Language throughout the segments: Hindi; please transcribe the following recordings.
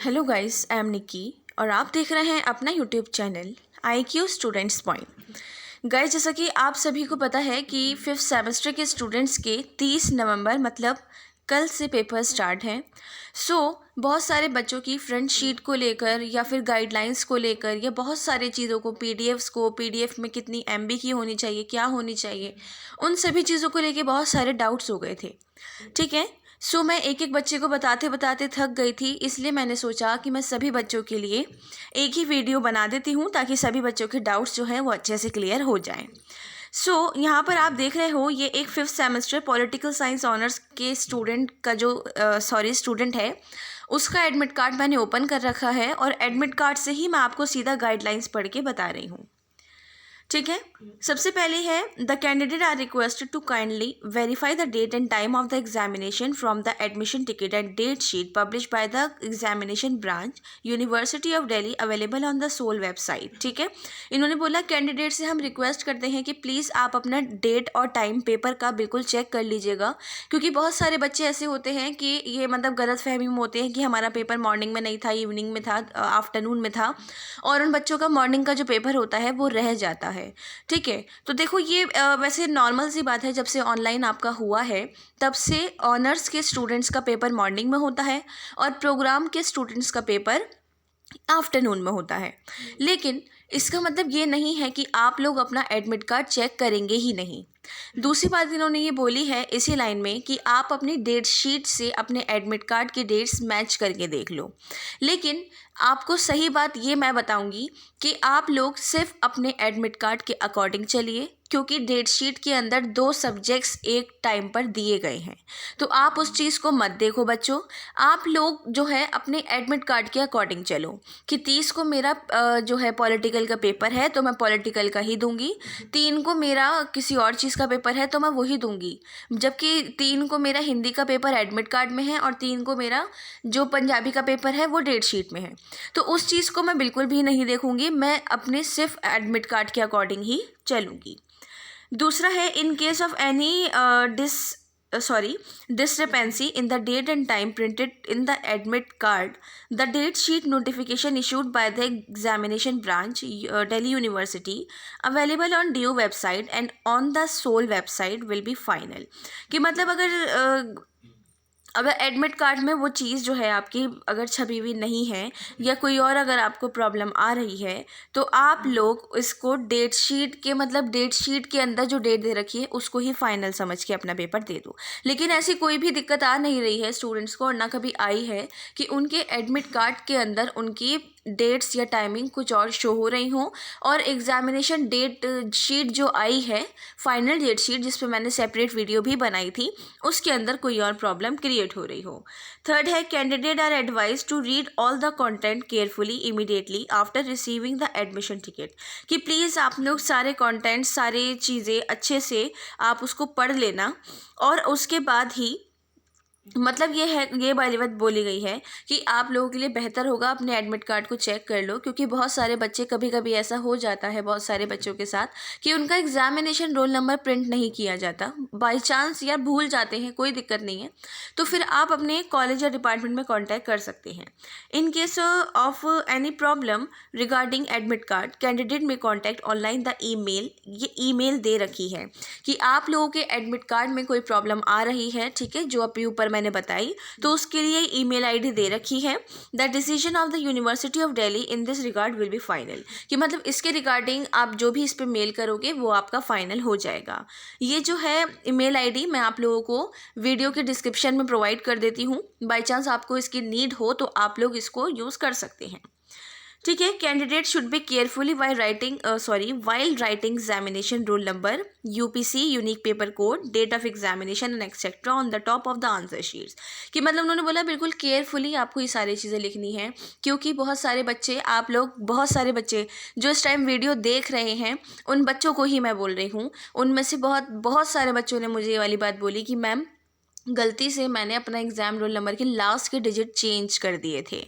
Hello guys, I am Nikki और आप देख रहे हैं अपना YouTube channel IQ students point. Guys, जैसा कि आप सभी को पता है कि 5th सेमेस्टर के स्टूडेंट्स के 30 नवंबर मतलब कल से पेपर स्टार्ट हैं। बहुत सारे बच्चों की फ्रंट शीट को लेकर या फिर गाइडलाइंस को लेकर या बहुत सारी चीज़ों को पीडीएफ में कितनी MB की होनी चाहिए, क्या होनी चाहिए, उन सभी चीज़ों को लेके बहुत सारे डाउट्स हो गए थे। ठीक है। मैं एक एक बच्चे को बताते बताते थक गई थी, इसलिए मैंने सोचा कि मैं सभी बच्चों के लिए एक ही वीडियो बना देती हूँ ताकि सभी बच्चों के डाउट्स जो हैं वो अच्छे से क्लियर हो जाएं। यहाँ पर आप देख रहे हो, ये एक 5th semester political science honours के स्टूडेंट का जो स्टूडेंट है, उसका एडमिट कार्ड मैंने ओपन कर रखा है और एडमिट कार्ड से ही मैं आपको सीधा गाइडलाइंस पढ़ के बता रही हूँ। ठीक है। सबसे पहले है, the candidate are requested to kindly verify the date and time of the examination from the admission ticket and date sheet publish by the examination branch university of Delhi available on the SOL website. ठीक है। इन्होंने बोला कैंडिडेट से हम रिक्वेस्ट करते हैं कि प्लीज़ आप अपना डेट और टाइम पेपर का बिल्कुल चेक कर लीजिएगा, क्योंकि बहुत सारे बच्चे ऐसे होते हैं कि ये गलत फहमी में होते हैं कि हमारा पेपर मॉर्निंग में नहीं था, इवनिंग में था, आफ्टरनून में था, और उन बच्चों का मॉर्निंग का जो पेपर होता है वो रह जाता है। ठीक है। तो देखो, ये वैसे नॉर्मल सी बात है, जब से ऑनलाइन आपका हुआ है तब से ऑनर्स के स्टूडेंट्स का पेपर मॉर्निंग में होता है और प्रोग्राम के स्टूडेंट्स का पेपर आफ्टरनून में होता है। लेकिन इसका मतलब ये नहीं है कि आप लोग अपना एडमिट कार्ड चेक करेंगे ही नहीं। दूसरी बात इन्होंने ये बोली है इसी लाइन में कि आप अपनी डेट शीट से अपने एडमिट कार्ड की डेट्स मैच करके देख लो। लेकिन आपको सही बात ये मैं बताऊंगी कि आप लोग सिर्फ अपने एडमिट कार्ड के अकॉर्डिंग चलिए, क्योंकि डेट शीट के अंदर 2 सब्जेक्ट्स एक टाइम पर दिए गए हैं। तो आप उस चीज़ को मत देखो बच्चों। आप लोग जो है अपने एडमिट कार्ड के अकॉर्डिंग चलो कि 30 को मेरा जो है पॉलिटिकल का पेपर है तो मैं पॉलिटिकल का ही दूंगी, 3 को मेरा किसी और चीज़ का पेपर है तो मैं वही दूंगी, जबकि 3 को मेरा हिंदी का पेपर एडमिट कार्ड में है और 3 को मेरा जो पंजाबी का पेपर है वो डेट शीट में है। तो उस चीज़ को मैं बिल्कुल भी नहीं देखूंगी, मैं अपने सिर्फ एडमिट कार्ड के अकॉर्डिंग ही चलूँगी। दूसरा है, in case of any discrepancy in the date and time printed in the admit card, the date sheet notification issued by the examination branch Delhi University available on DU website and on the SOL website will be final। कि मतलब अगर एडमिट कार्ड में वो चीज़ जो है आपकी अगर छपी हुई नहीं है या कोई और अगर आपको प्रॉब्लम आ रही है तो आप लोग इसको डेट शीट के अंदर जो डेट दे रखी है उसको ही फाइनल समझ के अपना पेपर दे दो। लेकिन ऐसी कोई भी दिक्कत आ नहीं रही है स्टूडेंट्स को, और ना कभी आई है कि उनके एडमिट कार्ड के अंदर उनकी डेट्स या टाइमिंग कुछ और शो हो रही हों, और एग्जामिनेशन डेट शीट जो आई है, फाइनल डेट शीट जिस पे मैंने सेपरेट वीडियो भी बनाई थी, उसके अंदर कोई और प्रॉब्लम क्रिएट हो रही हो। थर्ड है, candidate are advise to read all the content carefully immediately after receiving the admission ticket. कि प्लीज़ आप लोग सारे कंटेंट, सारी चीज़ें अच्छे से आप उसको पढ़ लेना, और उसके बाद ही ये वाली बात बोली गई है कि आप लोगों के लिए बेहतर होगा अपने एडमिट कार्ड को चेक कर लो, क्योंकि बहुत सारे बच्चे, कभी कभी ऐसा हो जाता है बहुत सारे बच्चों के साथ कि उनका एग्जामिनेशन रोल नंबर प्रिंट नहीं किया जाता, बाई चांस या भूल जाते हैं, कोई दिक्कत नहीं है। तो फिर आप अपने कॉलेज या डिपार्टमेंट में कॉन्टैक्ट कर सकते हैं। इन case of any problem regarding admit card, candidate में कॉन्टैक्ट ऑनलाइन द ईमेल। ये ईमेल दे रखी है कि आप लोगों के एडमिट कार्ड में कोई प्रॉब्लम आ रही है, ठीक है, जो अभी ऊपर मैंने बताई, तो उसके लिए ईमेल आईडी दे रखी है। The decision of the university of Delhi in this regard will be final. कि मतलब इसके रिगार्डिंग आप जो भी इस पे मेल करोगे वो आपका फाइनल हो जाएगा। ये जो है ईमेल आईडी मैं आप लोगों को वीडियो के डिस्क्रिप्शन में प्रोवाइड कर देती हूँ, बाई चांस आपको इसकी नीड हो तो आप लोग इसको यूज़ कर सकते हैं। ठीक है। Candidate should be carefully while writing examination roll number, UPC unique paper code, date of examination and etcetera on the top of the answer sheets. कि मतलब उन्होंने बोला बिल्कुल केयरफुली आपको ये सारी चीज़ें लिखनी है, क्योंकि बहुत सारे बच्चे जो इस टाइम वीडियो देख रहे हैं, उन बच्चों को ही मैं बोल रही हूँ, उनमें से बहुत सारे बच्चों ने मुझे ये वाली बात बोली कि मैम गलती से मैंने अपना एग्ज़ाम रोल नंबर के लास्ट के डिजिट चेंज कर दिए थे।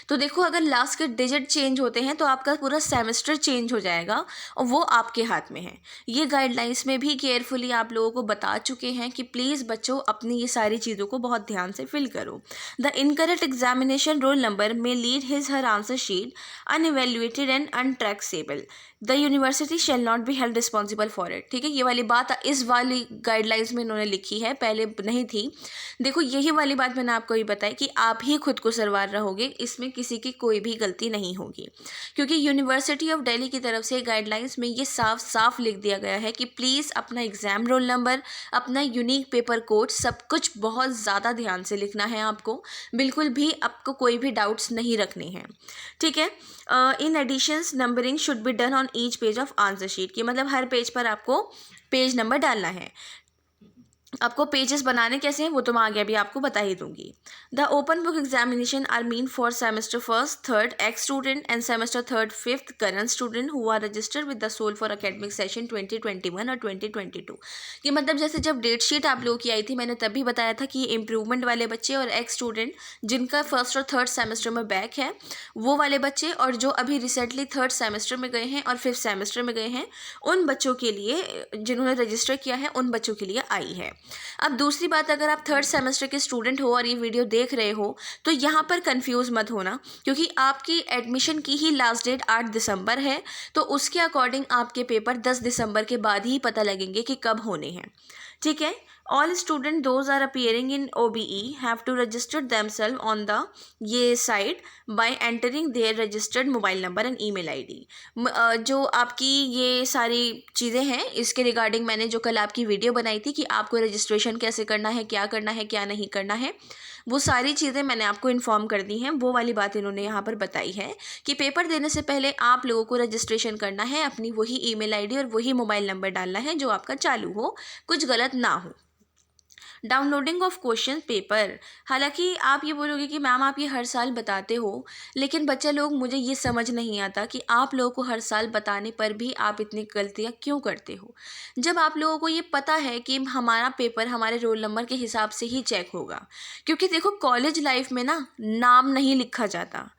तो देखो, अगर लास्ट के डिजिट चेंज होते हैं तो आपका पूरा सेमेस्टर चेंज हो जाएगा और वो आपके हाथ में है। ये गाइडलाइंस में भी केयरफुली आप लोगों को बता चुके हैं कि प्लीज़ बच्चों अपनी ये सारी चीज़ों को बहुत ध्यान से फिल करो। The incorrect examination roll number में lead his her answer sheet unevaluated and untraceable. The university shall not be held responsible for it. ठीक है, ये वाली बात इस वाली गाइडलाइंस में इन्होंने लिखी है, पहले नहीं थी। देखो, यही वाली बात मैंने आपको ये बताई कि आप ही खुद को सरवार रहोगे, इसमें किसी की कोई भी गलती नहीं होगी, क्योंकि यूनिवर्सिटी ऑफ दिल्ली की तरफ से गाइडलाइंस में ये साफ साफ लिख दिया गया है कि प्लीज़ अपना एग्ज़ाम रोल नंबर, अपना यूनिक पेपर कोड, सब कुछ बहुत ज़्यादा ध्यान से लिखना है आपको। बिल्कुल भी आपको कोई भी डाउट्स नहीं रखने हैं। ठीक है, in additions numbering should be done on each page of answer sheet, कि मतलब हर पेज पर आपको पेज नंबर डालना है। आपको पेजेस बनाने कैसे हैं वो तो मैं आगे अभी आपको बता ही दूंगी। The open book examination are mean for semester first third ex student and semester third fifth current student who are registered with the SOL for academic session 2021 और 2022। कि मतलब जैसे जब डेट शीट आप लोगों की आई थी, मैंने तभी बताया था कि इम्प्रूवमेंट वाले बच्चे और एक्स स्टूडेंट जिनका फर्स्ट और थर्ड सेमेस्टर में बैक है, वो वाले बच्चे, और जो अभी रिसेंटली थर्ड सेमेस्टर में गए हैं और फिफ्थ सेमेस्टर में गए हैं, उन बच्चों के लिए, जिन्होंने रजिस्टर किया है उन बच्चों के लिए आई है। अब दूसरी बात, अगर आप थर्ड सेमेस्टर के स्टूडेंट हो और ये वीडियो देख रहे हो तो यहाँ पर कंफ्यूज मत होना, क्योंकि आपकी एडमिशन की ही लास्ट डेट 8 दिसंबर है। तो उसके अकॉर्डिंग आपके पेपर 10 दिसंबर के बाद ही पता लगेंगे कि कब होने हैं। ठीक है, all student those are appearing in OBE have to register themselves on the ये site by entering their registered mobile number and email ID. जो आपकी ये सारी चीज़ें हैं, इसके रिगार्डिंग मैंने जो कल आपकी वीडियो बनाई थी कि आपको रजिस्ट्रेशन कैसे करना है, क्या नहीं करना है, वो सारी चीज़ें मैंने आपको इन्फॉर्म कर दी हैं। वो वाली बात इन्होंने यहाँ पर बताई है कि पेपर देने से पहले आप लोगों को रजिस्ट्रेशन करना है, अपनी वही ईमेल आईडी और वही मोबाइल नंबर डालना है जो आपका चालू हो, कुछ गलत ना हो। डाउनलोडिंग ऑफ क्वेश्चन पेपर, हालांकि आप ये बोलोगे कि मैम आप ये हर साल बताते हो, लेकिन बच्चे लोग मुझे ये समझ नहीं आता कि आप लोगों को हर साल बताने पर भी आप इतनी गलतियाँ क्यों करते हो, जब आप लोगों को ये पता है कि हमारा पेपर हमारे रोल नंबर के हिसाब से ही चेक होगा। क्योंकि देखो, कॉलेज लाइफ में ना नाम नहीं लिखा जाता।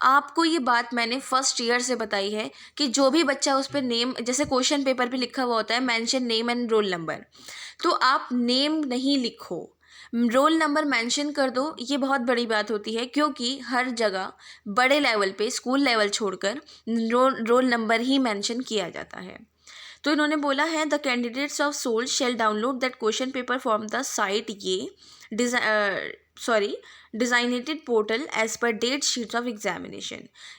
आपको ये बात मैंने फर्स्ट ईयर से बताई है कि जो भी बच्चा उस पर नेम, जैसे क्वेश्चन पेपर पे लिखा हुआ होता है mention name and roll number, तो आप नेम नहीं लिखो, रोल नंबर मेंशन कर दो। ये बहुत बड़ी बात होती है, क्योंकि हर जगह बड़े लेवल पे, स्कूल लेवल छोड़कर रोल नंबर ही मेंशन किया जाता है। तो इन्होंने बोला है the candidates of SOL shall download that question paper from the site designated portal as per date sheets of examination.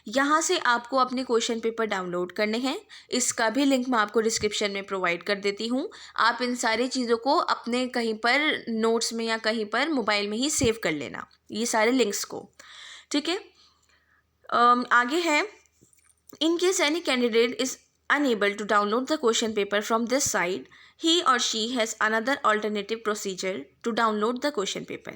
यहाँ से आपको अपने क्वेश्चन पेपर डाउनलोड करने हैं। इसका भी लिंक मैं आपको डिस्क्रिप्शन में प्रोवाइड कर देती हूँ। आप इन सारी चीज़ों को अपने कहीं पर नोट्स में या कहीं पर मोबाइल में ही सेव कर लेना, ये सारे लिंक्स को। ठीक है, आगे है, in case any candidate is unable to download the question paper from this site, he or she has another alternative procedure to download the question paper.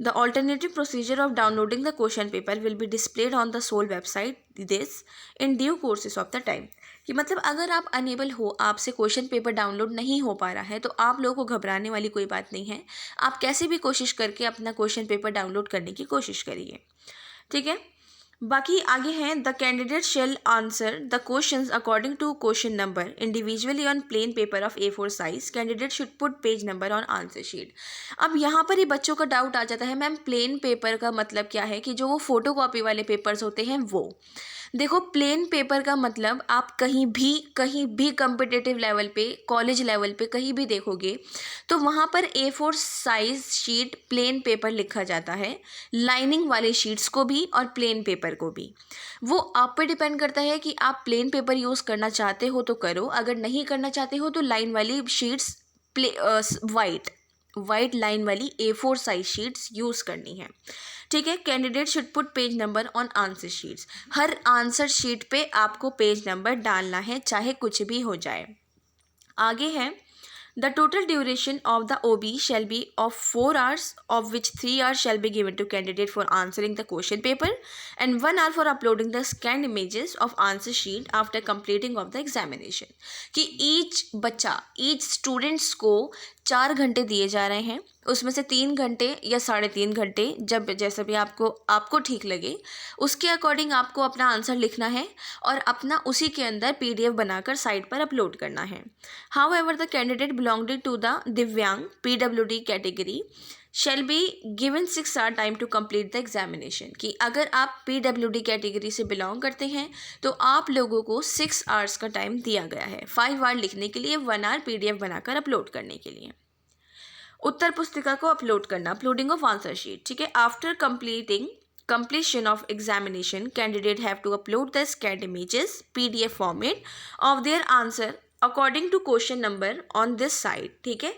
The alternative procedure of downloading the question paper will be displayed on the SOL website this in due courses of the time. कि मतलब अगर आप अनेबल हो, आपसे क्वेश्चन पेपर डाउनलोड नहीं हो पा रहा है, तो आप लोगों को घबराने वाली कोई बात नहीं है। आप कैसे भी कोशिश करके अपना क्वेश्चन पेपर डाउनलोड करने की कोशिश करिए। ठीक है, बाकी आगे हैं, the candidate shall answer the questions according to question number individually on plain paper of A4 size. Candidate should put page number on answer sheet. अब यहाँ पर ही बच्चों का डाउट आ जाता है, मैम प्लेन पेपर का मतलब क्या है? कि जो वो फोटो कॉपी वाले पेपर्स होते हैं वो। देखो, प्लेन पेपर का मतलब आप कहीं भी कम्पिटिटिव लेवल पे, कॉलेज लेवल पे कहीं भी देखोगे तो वहाँ पर A4 size sheet plain paper लिखा जाता है, लाइनिंग वाले शीट्स को भी और प्लेन पेपर को भी। वो आप पे डिपेंड करता है कि आप प्लेन पेपर यूज़ करना चाहते हो तो करो, अगर नहीं करना चाहते हो तो लाइन वाली शीट्स, वाइट लाइन वाली A4 साइज शीट्स यूज़ करनी है। ठीक है, candidate should put page number on answer sheets. Her answer sheet पे आपको पेज नंबर डालना है, चाहे कुछ भी हो जाए। आगे है, the total duration of the OB shall be of 4 hours, of which 3 hours shall be given to candidate for answering the question paper and 1 hour for uploading the scanned images of answer sheet after completing of the examination। कि ईच स्टूडेंट्स को 4 घंटे दिए जा रहे हैं उसमें से 3 घंटे या 3.5 घंटे, जब जैसा भी आपको ठीक लगे उसके अकॉर्डिंग आपको अपना आंसर लिखना है और अपना उसी के अंदर PDF बनाकर साइट पर अपलोड करना है। However the candidate belonging to the दिव्यांग PWD category shall be given 6 hour time to complete the examination, कि अगर आप PWD कैटेगरी से बिलोंग करते हैं तो आप लोगों को 6 आवर्स का टाइम दिया गया है, 5 आवर लिखने के लिए, 1 आवर PDF बनाकर अपलोड करने के लिए। उत्तर पुस्तिका को अपलोड करना, अपलोडिंग ऑफ आंसर शीट, ठीक है। After completion of examination, candidate have to upload the scanned images PDF format of their answer according to question number on this site, ठीक है,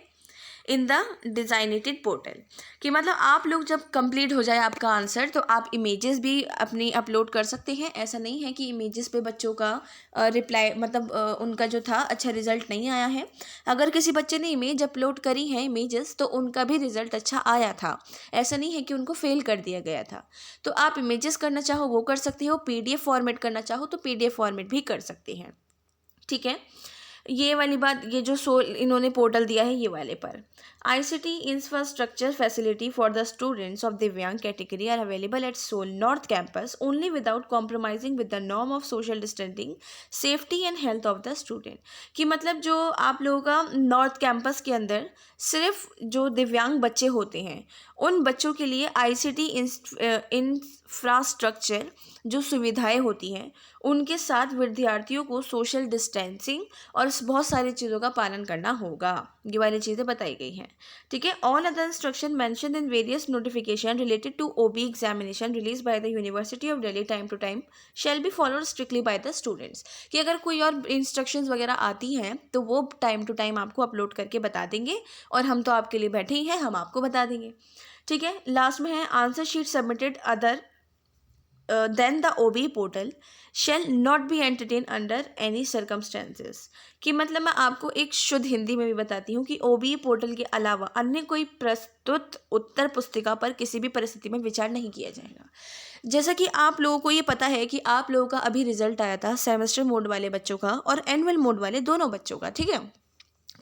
इन द डिज़ाइनेटेड पोर्टल। कि मतलब आप लोग जब कंप्लीट हो जाए आपका आंसर तो आप इमेजेस भी अपनी अपलोड कर सकते हैं। ऐसा नहीं है कि इमेजेस पे बच्चों का रिप्लाई मतलब उनका जो था अच्छा रिज़ल्ट नहीं आया है। अगर किसी बच्चे ने इमेज अपलोड करी है इमेजेस तो उनका भी रिज़ल्ट अच्छा आया था, ऐसा नहीं है कि उनको फेल कर दिया गया था। तो आप इमेजेस करना चाहो वो कर सकते हो, PDF फॉर्मेट करना चाहो तो PDF फॉर्मेट भी कर सकते हैं, ठीक है। ये वाली बात, ये जो इन्होंने पोर्टल दिया है ये वाले पर। ICT infrastructure facility for the students of divyang category are available at SOL north campus only without compromising with the norm of social distancing, safety and health of the student. कि मतलब जो आप लोगों का नॉर्थ कैंपस के अंदर सिर्फ जो दिव्यांग बच्चे होते हैं उन बच्चों के लिए ICT इंफ्रास्ट्रक्चर जो सुविधाएं होती हैं उनके साथ विद्यार्थियों को सोशल डिस्टेंसिंग और बहुत सारी चीज़ों का पालन करना होगा। ये वाली चीज़ें बताई गई हैं, ठीक है। All other instruction mentioned in various notification related to OB examination release by the university of Delhi time to time shall be followed strictly by the students. कि अगर कोई और इंस्ट्रक्शंस वगैरह आती हैं तो वो टाइम टू टाइम आपको अपलोड करके बता देंगे, और हम तो आपके लिए बैठे ही हैं, हम आपको बता देंगे, ठीक है। लास्ट में है answer sheet submitted other then the OB portal shall not be entertained under any circumstances। कि मतलब मैं आपको एक शुद्ध हिंदी में भी बताती हूँ कि OB पोर्टल के अलावा अन्य कोई प्रस्तुत उत्तर पुस्तिका पर किसी भी परिस्थिति में विचार नहीं किया जाएगा। जैसा कि आप लोगों को ये पता है कि आप लोगों का अभी रिजल्ट आया था सेमेस्टर मोड वाले बच्चों का और एनुअल मोड वाले दोनों बच्चों का, ठीक है।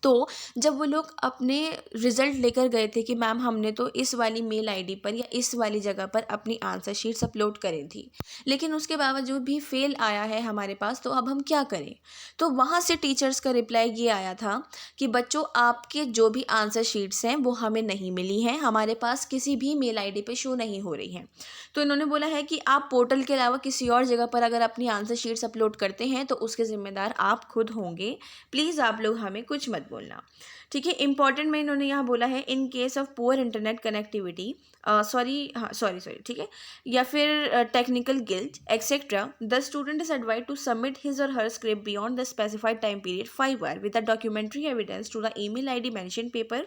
तो जब वो लोग अपने रिज़ल्ट लेकर गए थे कि मैम हमने तो इस वाली मेल ID पर या इस वाली जगह पर अपनी आंसर शीट्स अपलोड करी थी, लेकिन उसके बावजूद भी फेल आया है हमारे पास, तो अब हम क्या करें। तो वहाँ से टीचर्स का रिप्लाई ये आया था कि बच्चों आपके जो भी आंसर शीट्स हैं वो हमें नहीं मिली हैं, हमारे पास किसी भी मेल ID पे शो नहीं हो रही हैं। तो इन्होंने बोला है कि आप पोर्टल के अलावा किसी और जगह पर अगर अपनी आंसर शीट्स अपलोड करते हैं तो उसके ज़िम्मेदार आप खुद होंगे, प्लीज़ आप लोग हमें कुछ मत बोलना, ठीक है। इंपॉर्टेंट में इन्होंने यहाँ बोला है in case of poor internet connectivity sorry ठीक है, या फिर technical glitch etcetera, the student is advise to submit his or her script beyond the specified time period 5 hour with the documentary evidence to the email ID mention paper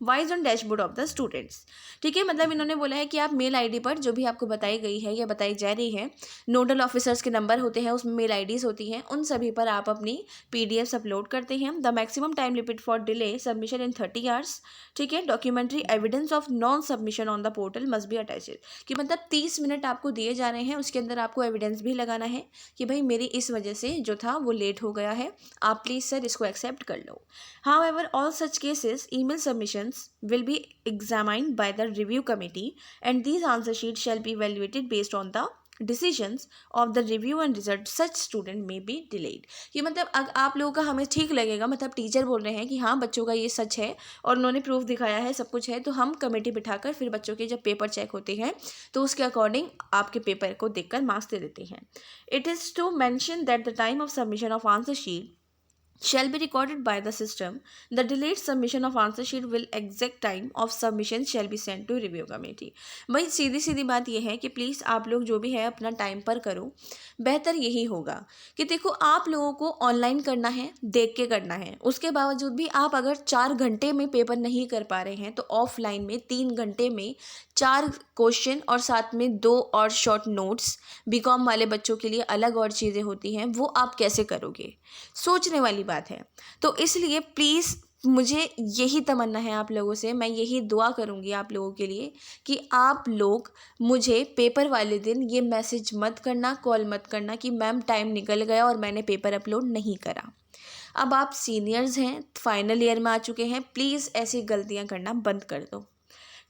wise on dashboard of the students, ठीक है। मतलब इन्होंने बोला है कि आप मेल ID पर जो भी आपको बताई गई है या बताई जा रही है, नोडल ऑफिसर्स के नंबर होते हैं, उसमें मेल IDs होती हैं, उन सभी पर आप अपनी PDFs अपलोड करते हैं। The maximum time limit for delay submission in 30 hours, ठीक है। Documentary evidence of non submission on the portal must be attached. कि मतलब 30 मिनट आपको दिए जा रहे हैं, उसके अंदर आपको एविडेंस भी लगाना है कि भाई मेरी इस वजह से जो था वो लेट हो गया है, आप प्लीज़ सर इसको एक्सेप्ट कर लो। However all such cases email submissions will be examined by the review committee and these answer sheets shall be evaluated based on the decisions of the review and result such student may be delayed। कि मतलब आप लोगों का हमें ठीक लगेगा, मतलब टीचर बोल रहे हैं कि हाँ बच्चों का ये सच है और उन्होंने प्रूफ दिखाया है, सब कुछ है, तो हम कमेटी बिठाकर फिर बच्चों के जब पेपर चेक होते हैं तो उसके अकॉर्डिंग आपके पेपर को देखकर मार्क्स दे देते हैं। It is to mention that the time of submission of answer sheet shall be recorded by the system. The delayed submission of answer sheet will exact time of submission shall be sent to review committee। भाई सीधी सीधी बात यह है कि प्लीज़ आप लोग जो भी है अपना टाइम पर करो, बेहतर यही होगा। कि देखो आप लोगों को ऑनलाइन करना है, देख के करना है, उसके बावजूद भी आप अगर 4 घंटे में पेपर नहीं कर पा रहे हैं तो ऑफलाइन में 3 घंटे में 4 क्वेश्चन और साथ में 2 और शॉर्ट नोट्स, BCom वाले बच्चों के लिए अलग और चीज़ें होती हैं, वो आप कैसे करोगे, सोचने वाली बात है। तो इसलिए प्लीज़ मुझे यही तमन्ना है आप लोगों से, मैं यही दुआ करूँगी आप लोगों के लिए कि आप लोग मुझे पेपर वाले दिन ये मैसेज मत करना, कॉल मत करना कि मैम टाइम निकल गया और मैंने पेपर अपलोड नहीं करा। अब आप सीनियर्स हैं, फाइनल ईयर में आ चुके हैं, प्लीज़ ऐसी गलतियाँ करना बंद कर दो।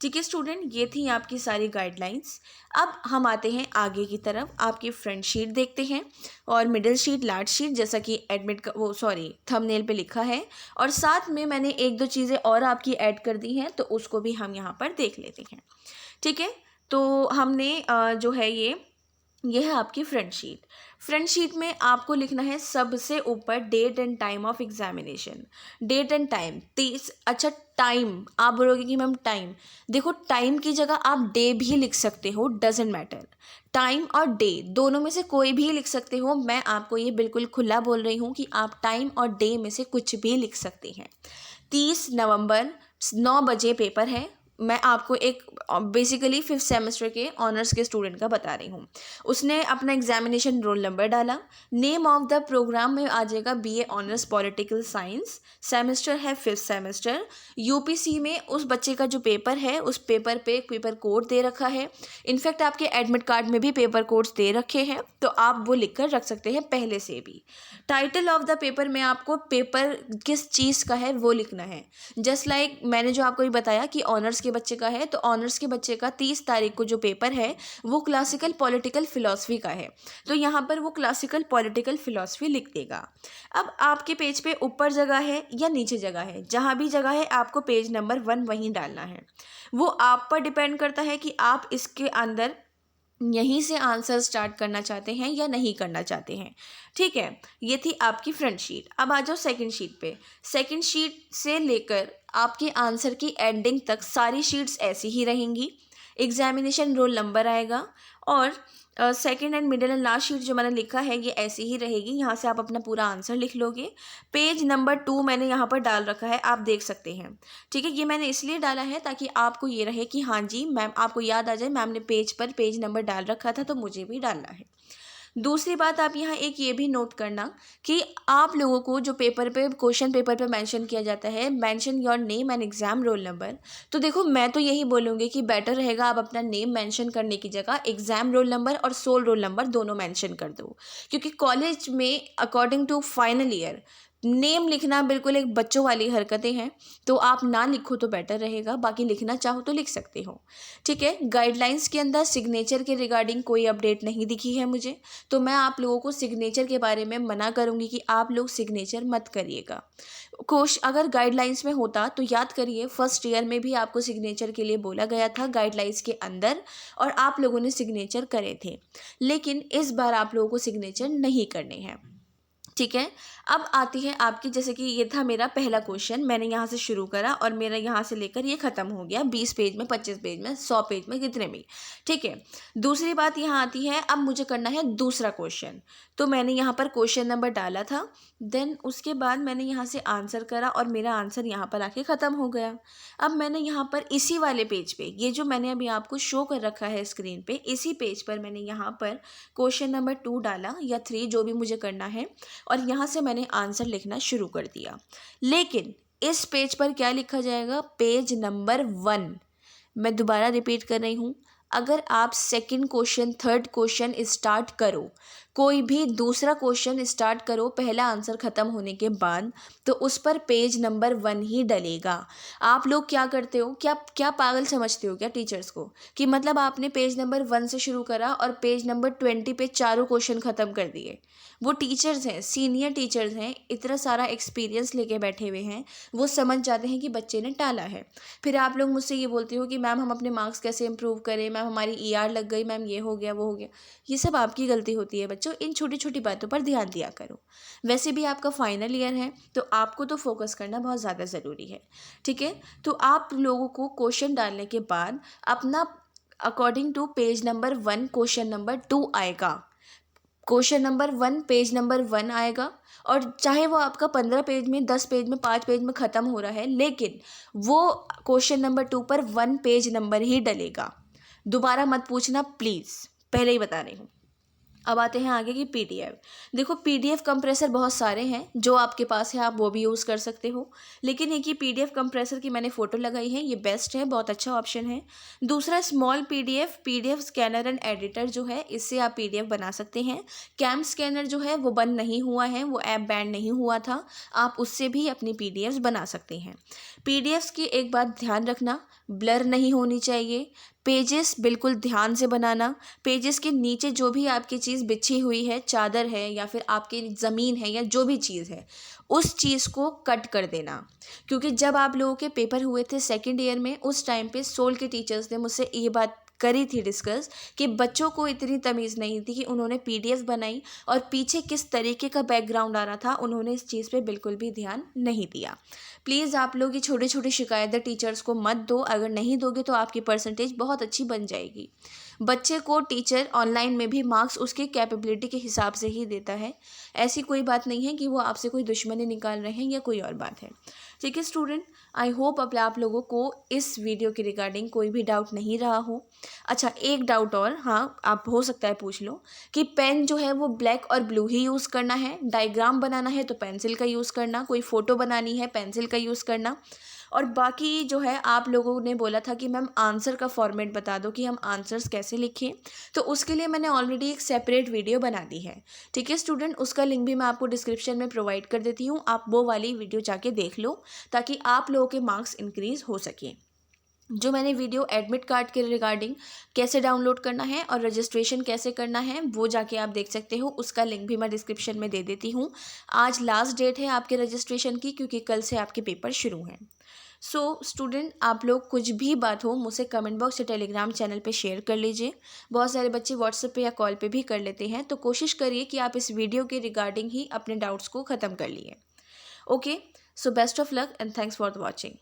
ठीक है स्टूडेंट, ये थी आपकी सारी गाइडलाइंस। अब हम आते हैं आगे की तरफ, आपकी फ्रंट शीट देखते हैं और मिडिल शीट, लास्ट शीट, जैसा कि एडमिट का थंबनेल पे लिखा है, और साथ में मैंने एक दो चीज़ें और आपकी ऐड कर दी हैं, तो उसको भी हम यहाँ पर देख लेते हैं। ठीक है, तो हमने जो है ये है आपकी फ्रंट शीट। फ्रंट शीट में आपको लिखना है सबसे ऊपर date and time of examination. Date and time 30, अच्छा टाइम आप बोलोगे कि मैम टाइम, देखो टाइम की जगह आप डे भी लिख सकते हो, डजेंट मैटर। टाइम और डे दोनों में से कोई भी लिख सकते हो, मैं आपको ये बिल्कुल खुला बोल रही हूँ कि आप टाइम और डे में से कुछ भी लिख सकते हैं। 30 नवंबर 9 बजे पेपर है। मैं आपको एक बेसिकली 5th सेमेस्टर के ऑनर्स के स्टूडेंट का बता रही हूँ। उसने अपना एग्जामिनेशन रोल नंबर डाला, नेम ऑफ द प्रोग्राम में आ जाएगा BA honours political science, semester है 5th सेमेस्टर। UPC में उस बच्चे का जो पेपर है, उस पेपर पे एक पेपर कोड दे रखा है। इनफैक्ट आपके एडमिट कार्ड में भी पेपर कोड्स दे रखे हैं, तो आप वो लिख कर रख सकते हैं पहले से भी। टाइटल ऑफ द पेपर में आपको पेपर किस चीज़ का है वो लिखना है। जस्ट लाइक मैंने जो आपको ये बताया कि ऑनर्स के बच्चे का है, तो ऑनर्स के बच्चे का 30 तारीख को जो पेपर है वो क्लासिकल पॉलिटिकल फिलॉसफी का है, तो यहाँ पर वो क्लासिकल पॉलिटिकल फिलॉसफी लिख देगा। अब आपके पेज पे ऊपर जगह है या नीचे जगह है, जहाँ भी जगह है आपको पेज नंबर 1 वहीं डालना है। वो आप पर डिपेंड करता है कि आप इसके अंदर यहीं से आंसर स्टार्ट करना चाहते हैं या नहीं करना चाहते हैं। ठीक है, ये थी आपकी फ्रंट शीट। अब आ जाओ सेकंड शीट पे। सेकंड शीट से लेकर आपके आंसर की एंडिंग तक सारी शीट्स ऐसी ही रहेंगी। एग्जामिनेशन रोल नंबर आएगा और second and middle and last sheet जो मैंने लिखा है ये ऐसी ही रहेगी। यहाँ से आप अपना पूरा आंसर लिख लोगे। पेज नंबर 2 मैंने यहाँ पर डाल रखा है, आप देख सकते हैं। ठीक है, ये मैंने इसलिए डाला है ताकि आपको ये रहे कि हाँ जी मैम, आपको याद आ जाए मैम ने पेज पर पेज नंबर डाल रखा था, तो मुझे भी डालना है। दूसरी बात आप यहाँ एक ये भी नोट करना कि आप लोगों को जो पेपर पे क्वेश्चन पेपर पे मेंशन किया जाता है, mention your name and exam roll number, तो देखो मैं तो यही बोलूँगी कि बेटर रहेगा आप अपना नेम मेंशन करने की जगह एग्जाम रोल नंबर और सोल रोल नंबर दोनों मेंशन कर दो, क्योंकि कॉलेज में according to final year name लिखना बिल्कुल एक बच्चों वाली हरकतें हैं, तो आप ना लिखो तो बेटर रहेगा, बाकी लिखना चाहो तो लिख सकते हो। ठीक है, गाइडलाइंस के अंदर सिग्नेचर के रिगार्डिंग कोई अपडेट नहीं दिखी है मुझे, तो मैं आप लोगों को सिग्नेचर के बारे में मना करूंगी कि आप लोग सिग्नेचर मत करिएगा। अगर गाइडलाइंस में होता तो याद करिए फर्स्ट ईयर में भी आपको सिग्नेचर के लिए बोला गया था गाइडलाइंस के अंदर, और आप लोगों ने सिग्नेचर करे थे, लेकिन इस बार आप लोगों को सिग्नेचर नहीं करने हैं। ठीक है, अब आती है आपकी, जैसे कि ये था मेरा पहला क्वेश्चन, मैंने यहाँ से शुरू करा और मेरा यहाँ से लेकर ये ख़त्म हो गया 20 पेज में, 25 पेज में, 100 पेज में, कितने में। ठीक है, दूसरी बात यहाँ आती है, अब मुझे करना है दूसरा क्वेश्चन, तो मैंने यहाँ पर क्वेश्चन नंबर डाला था, देन उसके बाद मैंने यहाँ से आंसर करा और मेरा आंसर यहाँ पर आके ख़त्म हो गया। अब मैंने यहाँ पर इसी वाले पेज पे, ये जो मैंने अभी आपको शो कर रखा है स्क्रीन पे, इसी पेज पर मैंने यहाँ पर क्वेश्चन नंबर 2 डाला या 3 जो भी मुझे करना है, और यहाँ से मैंने आंसर लिखना शुरू कर दिया। लेकिन इस पेज पर क्या लिखा जाएगा, पेज नंबर 1। मैं दोबारा रिपीट कर रही हूँ, अगर आप second question, third question start करो, कोई भी दूसरा क्वेश्चन स्टार्ट करो पहला आंसर ख़त्म होने के बाद, तो उस पर पेज नंबर 1 ही डलेगा। आप लोग क्या करते हो, क्या पागल समझते हो क्या टीचर्स को, कि मतलब आपने पेज नंबर 1 से शुरू करा और पेज नंबर 20 पे चारों क्वेश्चन ख़त्म कर दिए। वो टीचर्स हैं, सीनियर टीचर्स हैं, इतना सारा एक्सपीरियंस लेके बैठे हुए हैं, वो समझ जाते हैं कि बच्चे ने टाला है। फिर आप लोग मुझसे ये बोलते हो कि मैम हम अपने मार्क्स कैसे इंप्रूव करें, मैम हमारी ER लग गई, मैम ये हो गया वो हो गया। ये सब आपकी गलती होती है बच्चों, इन छोटी छोटी बातों पर ध्यान दिया करो। वैसे भी आपका फाइनल ईयर है, तो आपको तो फोकस करना बहुत ज़्यादा ज़रूरी है। ठीक है, तो आप लोगों को क्वेश्चन डालने के बाद अपना according to page number 1 question number 2 आएगा, क्वेश्चन नंबर 1 पेज नंबर 1 आएगा, और चाहे वो आपका 15 पेज में, 10 पेज में, 5 पेज में ख़त्म हो रहा है, लेकिन वो क्वेश्चन नंबर 2 पर 1 पेज नंबर ही डलेगा। दोबारा मत पूछना प्लीज़, पहले ही बता रही हूँ। अब आते हैं आगे की पीडीएफ। देखो पीडीएफ कंप्रेसर बहुत सारे हैं, जो आपके पास है आप वो भी यूज़ कर सकते हो, लेकिन एक ही पीडीएफ कंप्रेसर की मैंने फ़ोटो लगाई है, ये बेस्ट है, बहुत अच्छा ऑप्शन है। दूसरा small PDF scanner and editor जो है, इससे आप पीडीएफ बना सकते हैं। कैम स्कैनर जो है वो बंद नहीं हुआ है, वो ऐप बैन नहीं हुआ था, आप उससे भी अपनी पीडीएफ्स बना सकते हैं। पीडीएफ्स की एक बात ध्यान रखना, ब्लर नहीं होनी चाहिए। पेजेस बिल्कुल ध्यान से बनाना। पेजेस के नीचे जो भी आपकी चीज़ बिछी हुई है, चादर है या फिर आपकी ज़मीन है या जो भी चीज़ है, उस चीज़ को कट कर देना। क्योंकि जब आप लोगों के पेपर हुए थे सेकंड ईयर में, उस टाइम पे सोल के टीचर्स ने मुझसे ये बात करी थी डिस्कस कि बच्चों को इतनी तमीज़ नहीं थी कि उन्होंने पीडीएफ बनाई और पीछे किस तरीके का बैकग्राउंड आ रहा था, उन्होंने इस चीज़ पे बिल्कुल भी ध्यान नहीं दिया। प्लीज़ आप लोग ये छोटी छोटी शिकायतें टीचर्स को मत दो, अगर नहीं दोगे तो आपकी परसेंटेज बहुत अच्छी बन जाएगी। बच्चे को टीचर ऑनलाइन में भी मार्क्स उसकी कैपेबिलिटी के हिसाब से ही देता है, ऐसी कोई बात नहीं है कि वो आपसे कोई दुश्मनी निकाल रहे हैं या कोई और बात है। ठीक है स्टूडेंट, आई होप अब आप लोगों को इस वीडियो के रिगार्डिंग कोई भी डाउट नहीं रहा हो। अच्छा एक डाउट और, हाँ आप हो सकता है पूछ लो कि पेन जो है वो ब्लैक और ब्लू ही यूज़ करना है, डायग्राम बनाना है तो पेंसिल का यूज़ करना, कोई फ़ोटो बनानी है पेंसिल का यूज़ करना, और बाकी जो है आप लोगों ने बोला था कि मैम आंसर का फॉर्मेट बता दो कि हम आंसर्स कैसे लिखें, तो उसके लिए मैंने ऑलरेडी एक सेपरेट वीडियो बना दी है। ठीक है स्टूडेंट, उसका लिंक भी मैं आपको डिस्क्रिप्शन में प्रोवाइड कर देती हूँ, आप वो वाली वीडियो जाके देख लो ताकि आप लोगों के मार्क्स इंक्रीज़ हो सके। जो मैंने वीडियो एडमिट कार्ड के रिगार्डिंग कैसे डाउनलोड करना है और रजिस्ट्रेशन कैसे करना है वो जाके आप देख सकते हो, उसका लिंक भी मैं डिस्क्रिप्शन में दे देती हूँ। आज लास्ट डेट है आपके रजिस्ट्रेशन की, क्योंकि कल से आपके पेपर शुरू हैं। सो स्टूडेंट, आप लोग कुछ भी बात हो मुझसे कमेंट बॉक्स या टेलीग्राम चैनल पे शेयर कर लीजिए। बहुत सारे बच्चे व्हाट्सएप पे या कॉल पे भी कर लेते हैं, तो कोशिश करिए कि आप इस वीडियो के रिगार्डिंग ही अपने डाउट्स को ख़त्म कर लिए। Okay, so best of luck and thanks for watching.